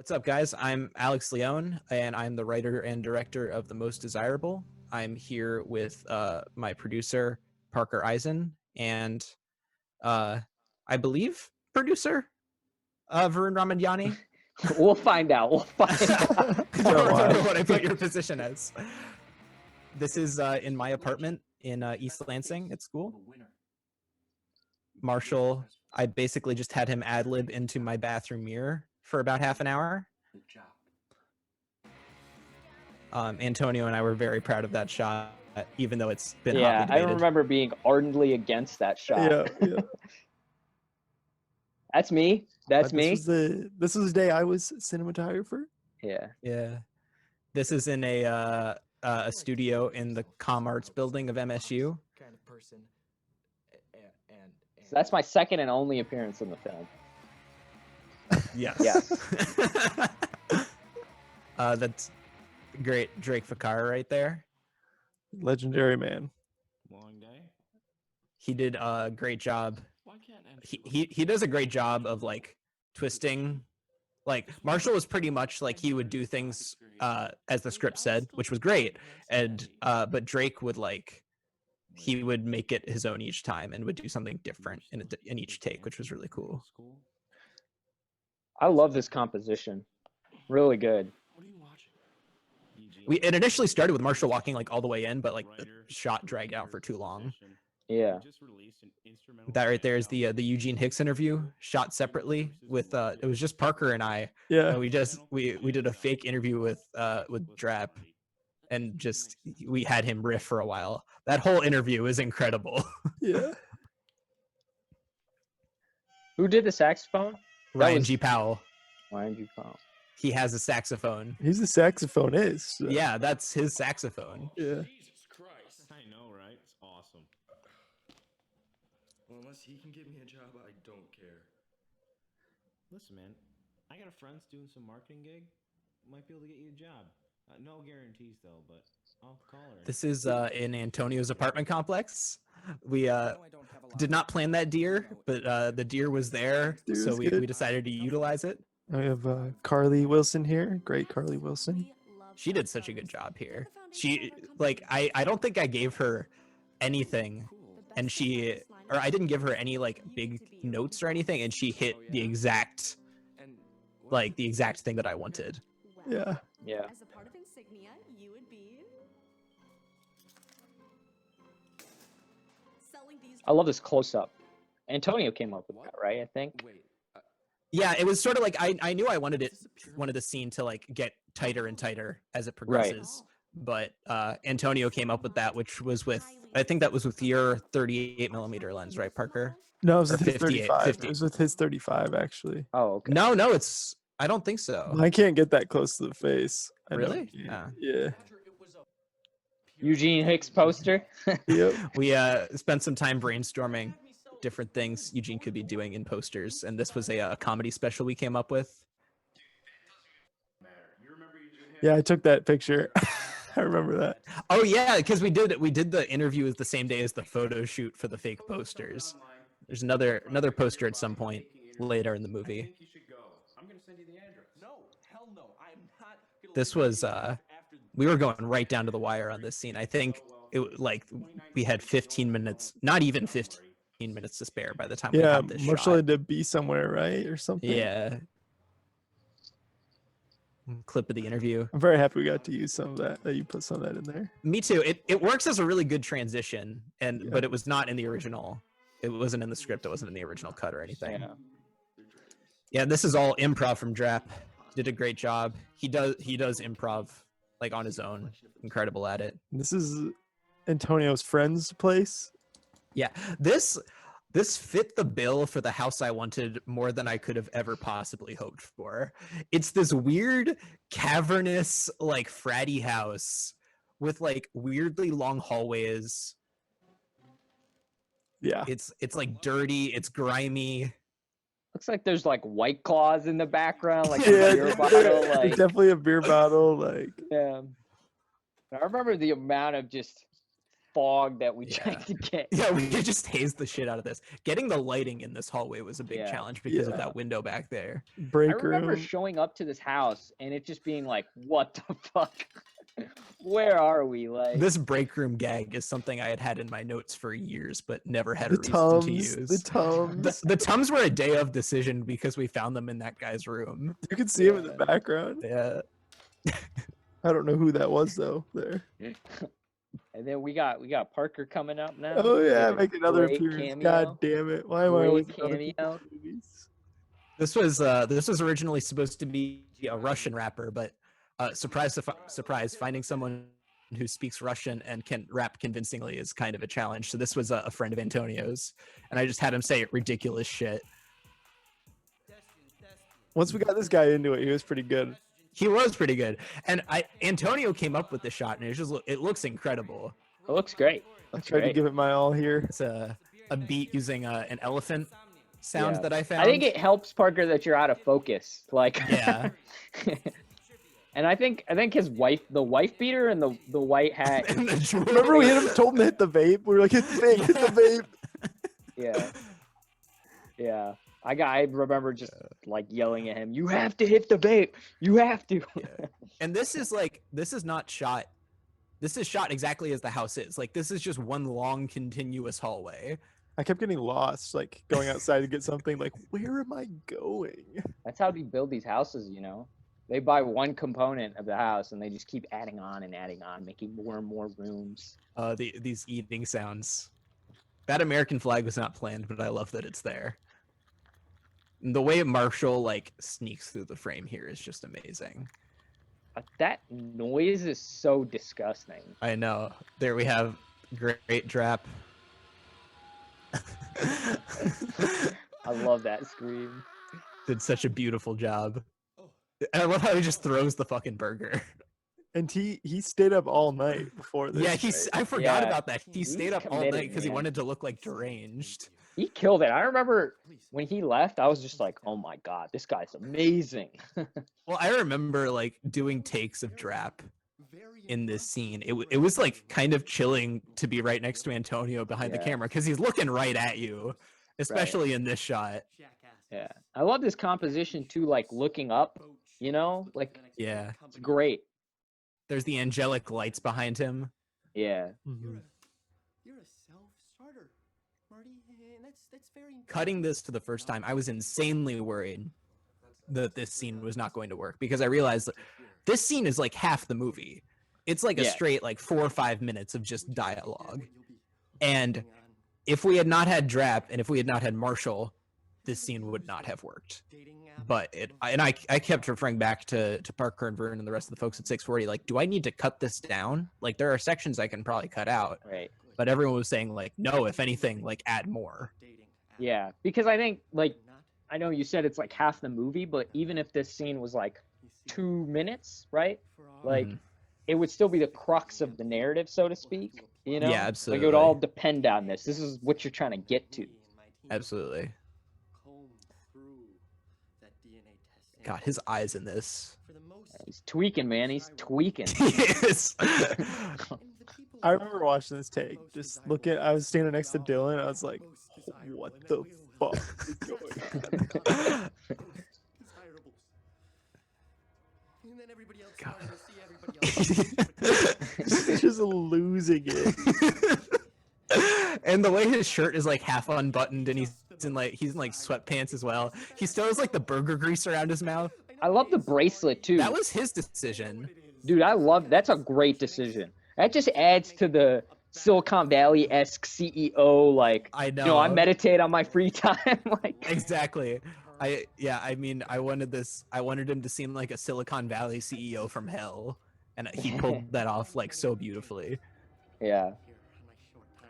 What's up, guys? I'm Alex Leone, and I'm the writer and director of The Most Desirable. I'm here with my producer, Parker Eisen, and I believe producer, Varun Ramadhyani. We'll find out. We'll find out. I don't remember what I put your position as. This is in my apartment in East Lansing at school. Marshall, I basically just had him ad-lib into my bathroom mirror for about half an hour. Good job. Antonio and I were very proud of that shot, even though it's been Yeah, hotly I debated. remember being ardently against that shot. Yeah. That's me. That's me. This was the day I was cinematographer. Yeah. Yeah, this is in a studio in the Com Arts building of MSU. Kind of person. And So that's my second and only appearance in the film. Yes. Yes. That's great, Drake Fakar right there. Legendary man. Long day. He did a great job. Why can't He does a great job of like twisting. Like Marshall was pretty much like he would do things as the script said, which was great. And but Drake would he would make it his own each time and would do something different in each take, which was really cool. I love this composition. Really good. What are you watching? It initially started with Marshall walking like all the way in, but like the shot dragged out for too long. Yeah. That right there is the Eugene Hicks interview shot separately with it was just Parker and I. Yeah. And we did a fake interview with Drap, and just we had him riff for a while. That whole interview is incredible. Yeah. Who did the saxophone? Ryan G. Powell. Ryan G. Powell. He has a saxophone. He's a saxophonist. So. Yeah, that's his saxophone. Yeah. Jesus Christ. I know, right? It's awesome. well, unless he can give me a job, I don't care. Listen, man, I got a friend's doing some marketing gig. Might be able to get you a job. No guarantees though, but I'll call her. This is in Antonio's apartment complex. We did not plan that deer, but the deer was there, Deer so was we good. decided to utilize it. I have Carly Wilson here. Great Carly Wilson. She did such a good job here. She I don't think I gave her anything, and I didn't give her any like big notes or anything, and she hit the exact thing that I wanted. Yeah. Yeah. As a part of insignia, you would be selling these. I love this close up. Antonio came up with that, right? I think. Wait. Yeah, it was sort of like I knew I wanted the scene to like get tighter and tighter as it progresses. But Antonio came up with that, which was I think that was with your 38 millimeter lens, right, Parker? No, it was Or with his 58, 35. 50. It was with his 35 actually. Oh, okay. No, I don't think so. I can't get that close to the face. I know Really? you Ah. can't. Yeah. Eugene Hicks poster. Yep. We spent some time brainstorming different things Eugene could be doing in posters, and this was a comedy special we came up with. Yeah, I took that picture. I remember that. Oh yeah, because we did the interview the same day as the photo shoot for the fake posters. There's another poster at some point later in the movie. You should go. I'm gonna send you the address. No, hell no. I'm not gonna This was we were going right down to the wire on this scene. I think we had 15 minutes, not even 15 minutes to spare by the time we Yeah, had this Marshall shot. had to be somewhere, right, or something. Yeah. Clip of the interview. I'm very happy we got to use some of that you put some of that in there. Me too. It works as a really good transition, Yeah. but it was not in the original. It wasn't in the script. It wasn't in the original cut or anything. Yeah. Yeah, this is all improv from Drap. Did a great job. He does improv like on his own. Incredible at it. This is Antonio's friend's place. Yeah, this fit the bill for the house I wanted more than I could have ever possibly hoped for. It's this weird cavernous like fratty house with like weirdly long hallways. Yeah. It's like dirty, it's grimy. Looks like there's like White Claws in the background, like Yeah, a beer bottle. Like, definitely a beer bottle. Like, yeah. I remember the amount of just fog that we Yeah. tried to get. Yeah, we could just haze the shit out of this. Getting the lighting in this hallway was a big Yeah. challenge because of Yeah. that window back there. I Break remember room. showing up to this house and it just being like, what the fuck? Where are we? Like, This break room gag is something I had in my notes for years, but never had a The reason Tums. to use. The Tums. The Tums were a day of decision because we found them in that guy's room. You can see him in the background. Yeah. I don't know who that was though. There. and then we got Parker coming up now. Oh yeah, With a make another great appearance. cameo. God damn it! Why am I always Great in other people's cameo. movies? This was originally supposed to be a Russian rapper, but surprise, surprise, finding someone who speaks Russian and can rap convincingly is kind of a challenge. So this was a friend of Antonio's, and I just had him say ridiculous shit. Once we got this guy into it, he was pretty good. He was pretty good, and Antonio came up with the shot, and it looks incredible. It looks great. I tried to Great. give it my all here. It's a beat using an elephant sound Yeah. that I found. I think it helps Parker that you're out of focus. Like, Yeah. and I think his wife, the wife beater and the white hat. And the jewelry. Remember we told him to hit the vape. We were like, hit the vape, hit the vape. Yeah. Yeah. I remember just like yelling at him, "You have to hit the vape. You have to." Yeah. And this is not shot. This is shot exactly as the house is. Like this is just one long continuous hallway. I kept getting lost, like going outside to get something. Like, where am I going? That's how they build these houses, you know. They buy one component of the house and they just keep adding on, making more and more rooms. These eating sounds. That American flag was not planned, but I love that it's there. And the way Marshall like sneaks through the frame here is just amazing. That noise is so disgusting. I know. There we have great drap. I love that scream. Did such a beautiful job. And I love how he just throws the fucking burger. And he stayed up all night before this. Yeah, I forgot Yeah. about that. He He's stayed up all committed, night because he man. wanted to look like deranged. He killed it. I remember when he left, I was just like, "Oh my god, this guy's amazing." Well, I remember like doing takes of drap in this scene. It was like kind of chilling to be right next to Antonio behind the Yeah. camera because he's looking right at you, especially in this shot. Yeah. I love this composition too, like looking up, you know? Like, Yeah. it's great. There's the angelic lights behind him. Yeah. Mhm. You're a self-starter, Marty, and that's very Cutting this to the first time, I was insanely worried that this scene was not going to work because I realized that this scene is like half the movie. It's like a Yeah. straight like 4 or 5 minutes of just dialogue. And if we had not had Drap and if we had not had Marshall, this scene would not have worked. But I kept referring back to Parker and Vern and the rest of the folks at 640. Like, do I need to cut this down? Like, there are sections I can probably cut out. Right. But everyone was saying like, no, if anything, like add more. Yeah. Because I think, like, I know you said it's like half the movie, but even if this scene was like 2 minutes, right? Like, Mhm. it would still be the crux of the narrative, so to speak. You know? Yeah, Like, it absolutely. would all depend on this. This is what you're trying to get to. Absolutely. God, his eyes in this. He's tweaking, man. He's tweaking. Yes. I remember watching this take. Just I was standing next to Dylan. I was like, what the fuck is going on? He's just losing it. And the way his shirt is like half unbuttoned and he's in like sweatpants as well. He still has like the burger grease around his mouth. I love the bracelet too. That was his decision. Dude, that's a great decision. That just adds to the Silicon Valley-esque CEO, like, I know. you know, I meditate on my free time. Like, Exactly. I wanted him to seem like a Silicon Valley CEO from hell. And he pulled that off like so beautifully. yeah.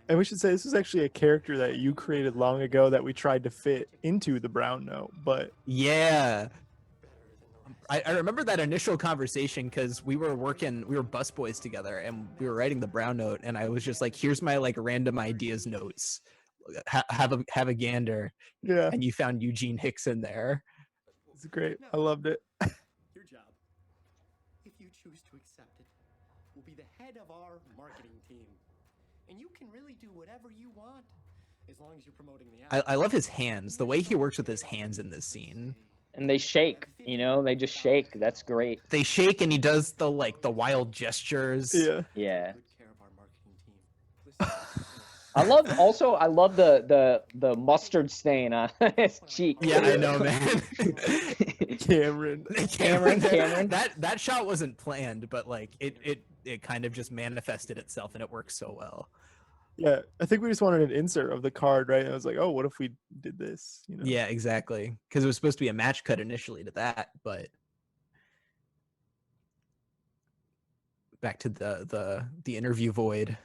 And we should say this is actually a character that you created long ago that we tried to fit into the brown note, but Yeah. I remember that initial conversation because we were busboys together and we were writing the brown note and I was just like, here's my like random ideas notes. Have a gander. yeah, And you found Eugene Hicks in there. it's great. I loved it. Your job, if you choose to accept it, will be the head of our marketing team. and you can really do whatever you want, as long as you're promoting the I love his hands. The way he works with his hands in this scene. And they shake, you know, they just shake. That's great. They shake and he does the wild gestures. Yeah. Yeah. Good care of our marketing team. I love the mustard stain on his cheek. Yeah, I know, man. Cameron. Cameron. That shot wasn't planned, but like it kind of just manifested itself and it works so well. Yeah, I think we just wanted an insert of the card, right? I was like, oh, what if we did this? You know? Yeah, exactly. Because it was supposed to be a match cut initially to that, but back to the interview void.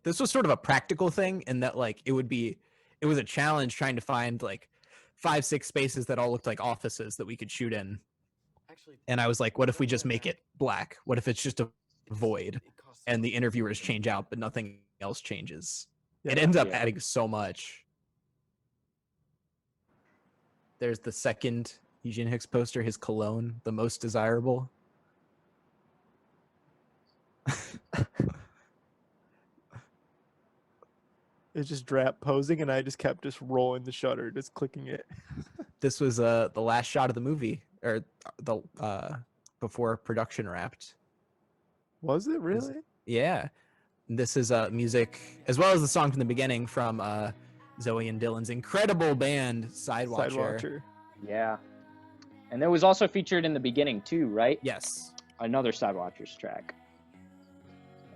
This was sort of a practical thing in that like it was a challenge trying to find like 5-6 spaces that all looked like offices that we could shoot in. And I was like, what if we just make it black? What if it's just a void and the interviewers change out but nothing else changes? It ends up adding so much. There's the second Eugene Hicks poster, his cologne, the most desirable. It's just Drap posing, and I just kept rolling the shutter, just clicking it. This was the last shot of the movie, or the before production wrapped. Was it really? Yeah. This is music, as well as the song from the beginning from Zoe and Dylan's incredible band, Sidewatcher. Sidewatcher. Yeah. And it was also featured in the beginning too, right? Yes. Another Sidewatchers track.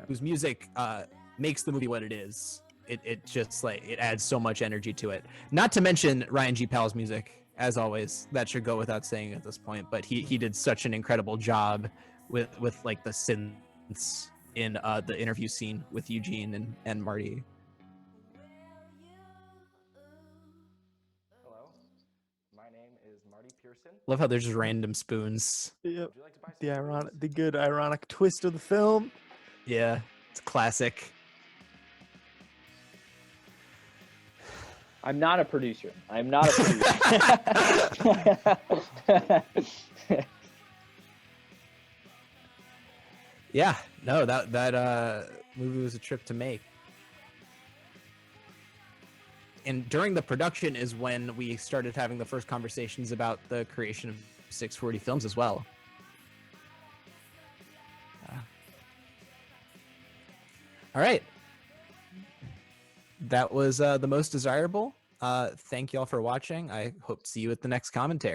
Whose music makes the movie what it is. It just like it adds so much energy to it. Not to mention Ryan G. Powell's music, as always. That should go without saying at this point, but he did such an incredible job with like the synths in the interview scene with Eugene and Marty. Hello, my name is Marty Pearson. Love how there's just random spoons. Yep. Would you like to buy some The good ironic twist of the film. Yeah, it's classic. I'm not a producer. I'm not a producer. Yeah, no, that movie was a trip to make. And during the production is when we started having the first conversations about the creation of 640 Films as well. All right. That was the most desirable. Thank you all for watching. I hope to see you at the next commentary.